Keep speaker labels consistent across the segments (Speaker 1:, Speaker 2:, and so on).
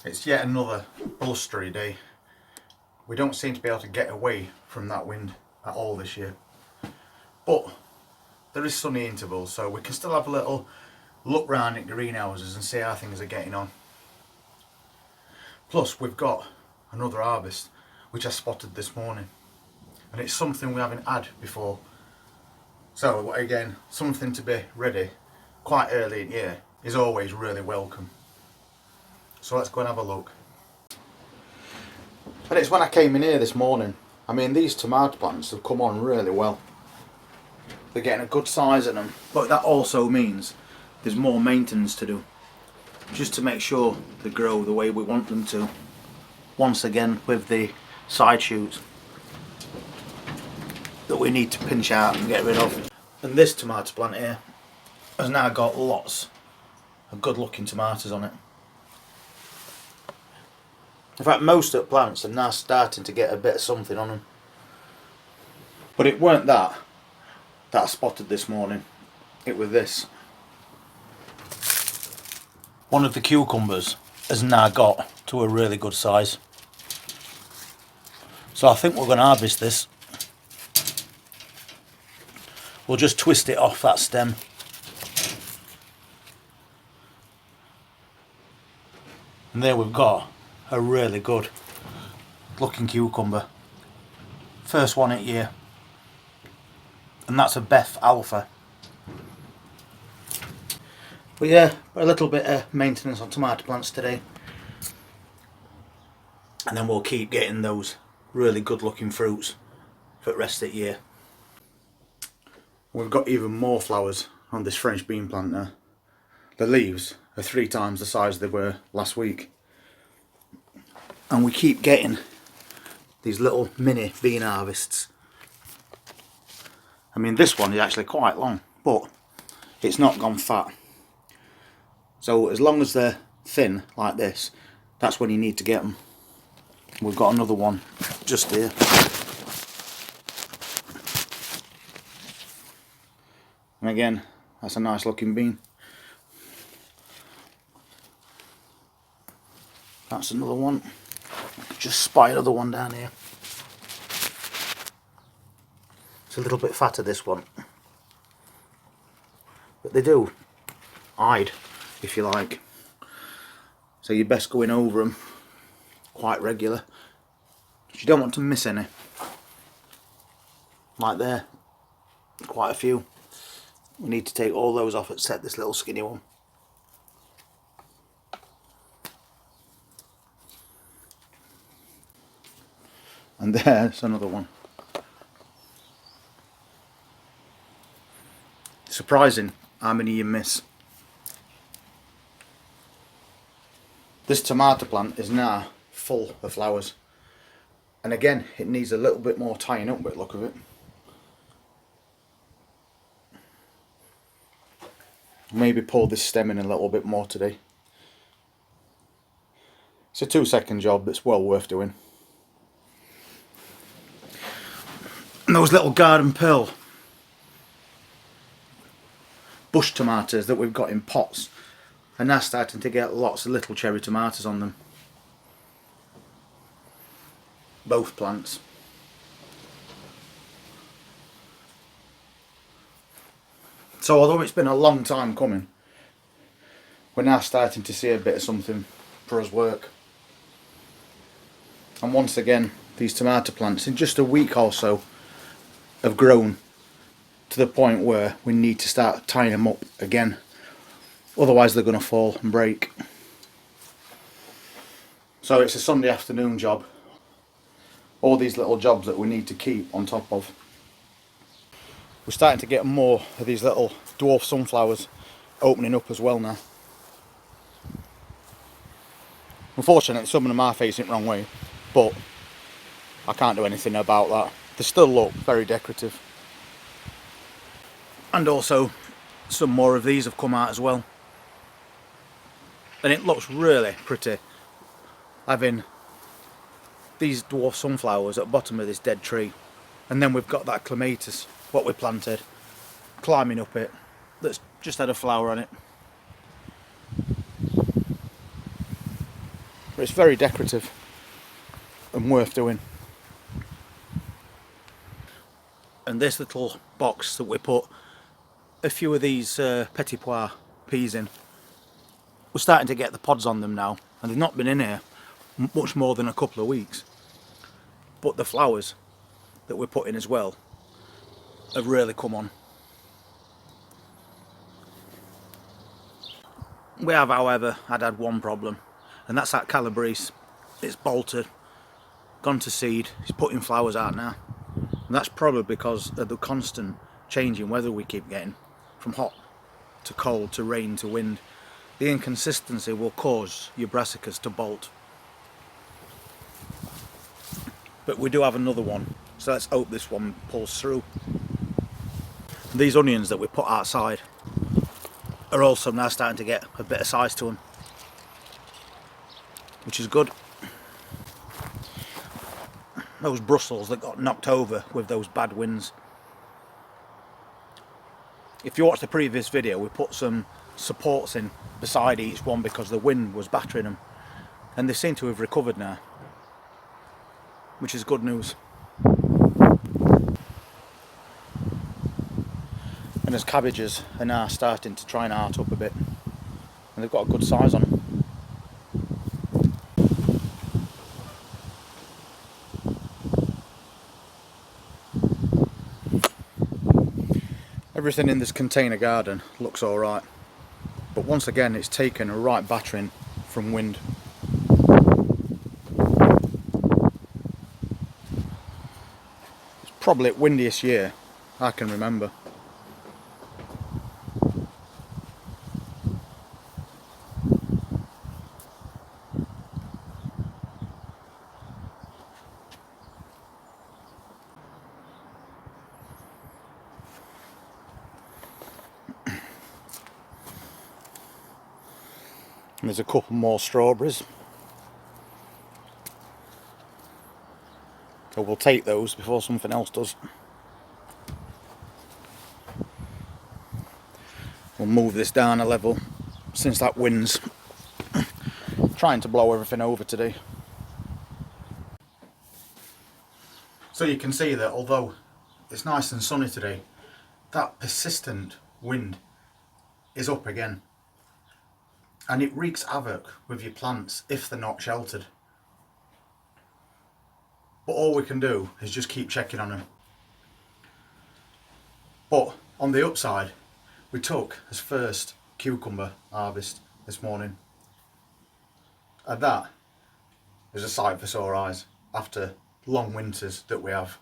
Speaker 1: It's yet another blustery day. We don't seem to be able to get away from that wind at all this year. But there is sunny intervals, so we can still have a little look round at greenhouses and see how things are getting on. Plus we've got another harvest which I spotted this morning, and it's something we haven't had before. So again, something to be ready quite early in the year is always really welcome. So let's go and have a look. And it's when I came in here this morning, I mean, these tomato plants have come on really well. They're getting a good size in them, but that also means there's more maintenance to do, just to make sure they grow the way we want them to. Once again, with the side shoots that we need to pinch out and get rid of. And this tomato plant here has now got lots of good looking tomatoes on it. In fact, most of the plants are now starting to get a bit of something on them. But it weren't that I spotted this morning, it was this. One of the cucumbers has now got to a really good size. So I think we're going to harvest this. We'll just twist it off that stem. And there we've got a really good looking cucumber. First one at year. And that's a Beth Alpha. But yeah, a little bit of maintenance on tomato plants today. And then we'll keep getting those really good looking fruits for the rest of the year. We've got even more flowers on this French bean plant now. The leaves are 3 times the size they were last week. And we keep getting these little mini bean harvests. I mean, this one is actually quite long, but it's not gone fat. So as long as they're thin like this, that's when you need to get them. We've got another one just here. And again, that's a nice looking bean. That's another one. Just spy another one down here. It's a little bit fatter, this one. But they do hide, if you like. So you're best going over them quite regular. You don't want to miss any. Like there, quite a few. We need to take all those off except this little skinny one. And there's another one. Surprising how many you miss. This tomato plant is now full of flowers. And again, it needs a little bit more tying up with the look of it. Maybe pull this stem in a little bit more today. It's a 2-second job that's well worth doing. And those little garden pearl bush tomatoes that we've got in pots are now starting to get lots of little cherry tomatoes on them. Both plants. So although it's been a long time coming, we're now starting to see a bit of something for us work. And once again, these tomato plants in just a week or so have grown to the point where we need to start tying them up again, otherwise they're going to fall and break. So it's a Sunday afternoon job, all these little jobs that we need to keep on top of. We're starting to get more of these little dwarf sunflowers opening up as well now. Unfortunately, some of them are facing the wrong way, but I can't do anything about that. They still look very decorative. And also, some more of these have come out as well. And it looks really pretty, having these dwarf sunflowers at the bottom of this dead tree. And then we've got that clematis, what we planted, climbing up it, that's just had a flower on it. but it's very decorative and worth doing. And this little box that we put a few of these petit pois peas in, we're starting to get the pods on them now, and they've not been in here much more than a couple of weeks, but the flowers that we're putting as well have really come on. We have, however, had one problem, and that's that Calabrese. It's bolted, gone to seed, it's putting flowers out now, and that's probably because of the constant changing weather we keep getting, from hot to cold to rain to wind. The inconsistency will cause your brassicas to bolt. But we do have another one, so let's hope this one pulls through. These onions that we put outside are also now starting to get a bit of size to them, which is good. Those Brussels that got knocked over with those bad winds. If you watch the previous video, we put some supports in beside each one because the wind was battering them, and they seem to have recovered now, which is good news. And as cabbages are now starting to try and art up a bit, and they've got a good size on them. Everything in this container garden looks alright, but once again it's taken a right battering from wind. It's probably the windiest year I can remember. And there's a couple more strawberries. So we'll take those before something else does. We'll move this down a level since that wind's trying to blow everything over today. So you can see that although it's nice and sunny today, that persistent wind is up again. And it wreaks havoc with your plants if they're not sheltered. But all we can do is just keep checking on them. But on the upside, we took his first cucumber harvest this morning. And that is a sight for sore eyes after long winters that we have.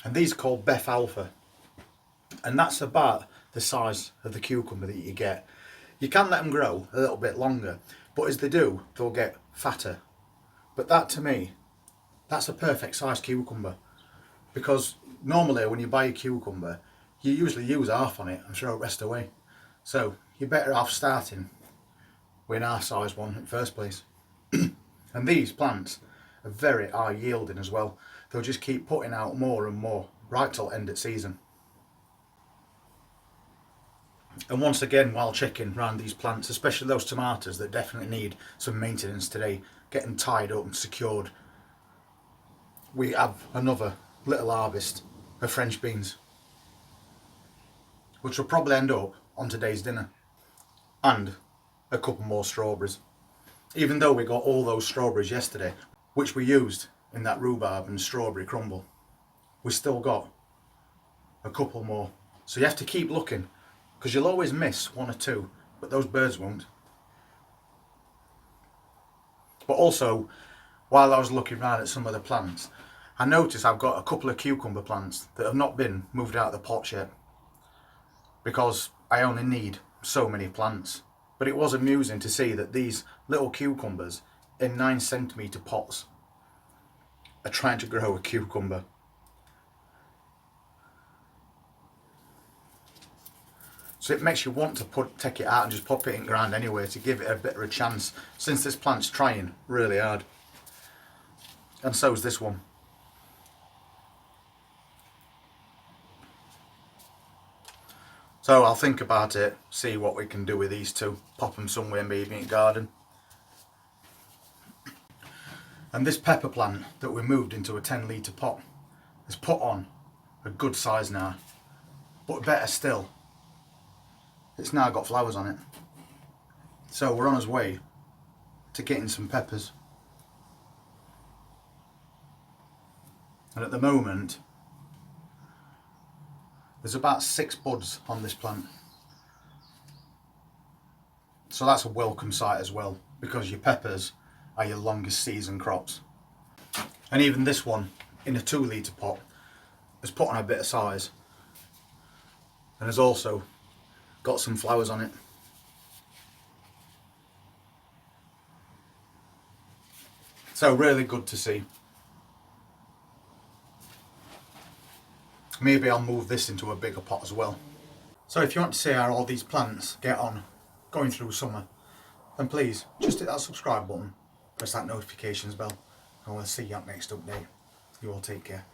Speaker 1: And these are called Beth Alpha. And that's about the size of the cucumber that you get. You can let them grow a little bit longer, but as they do, they'll get fatter. But that, to me, that's a perfect size cucumber, because normally when you buy a cucumber, you usually use half on it and throw the rest away. So you're better off starting with an half size one in the first place. And these plants are very high yielding as well. They'll just keep putting out more and more right till end of season. And once again, while checking around these plants, especially those tomatoes that definitely need some maintenance today, getting tied up and secured, we have another little harvest of French beans, which will probably end up on today's dinner, and a couple more strawberries. Even though we got all those strawberries yesterday, which we used in that rhubarb and strawberry crumble, we still got a couple more. So you have to keep looking, because you'll always miss one or two, but those birds won't. But also, while I was looking around at some of the plants, I noticed I've got a couple of cucumber plants that have not been moved out of the pots yet, because I only need so many plants. But it was amusing to see that these little cucumbers in 9cm pots are trying to grow a cucumber. So it makes you want to take it out and just pop it in ground anyway to give it a bit of a chance, since this plant's trying really hard. And so is this one. So I'll think about it, see what we can do with these two, pop them somewhere maybe in the garden. And this pepper plant that we moved into a 10 litre pot has put on a good size now, but better still, it's now got flowers on it. So we're on our way to getting some peppers. And at the moment there's about 6 buds on this plant. So that's a welcome sight as well, because your peppers are your longest season crops. And even this one in a 2 litre pot has put on a bit of size and has also got some flowers on it. So really good to see. Maybe I'll move this into a bigger pot as well. So if you want to see how all these plants get on going through summer, then please just hit that subscribe button, press that notifications bell, and we'll see you at next update. You all take care.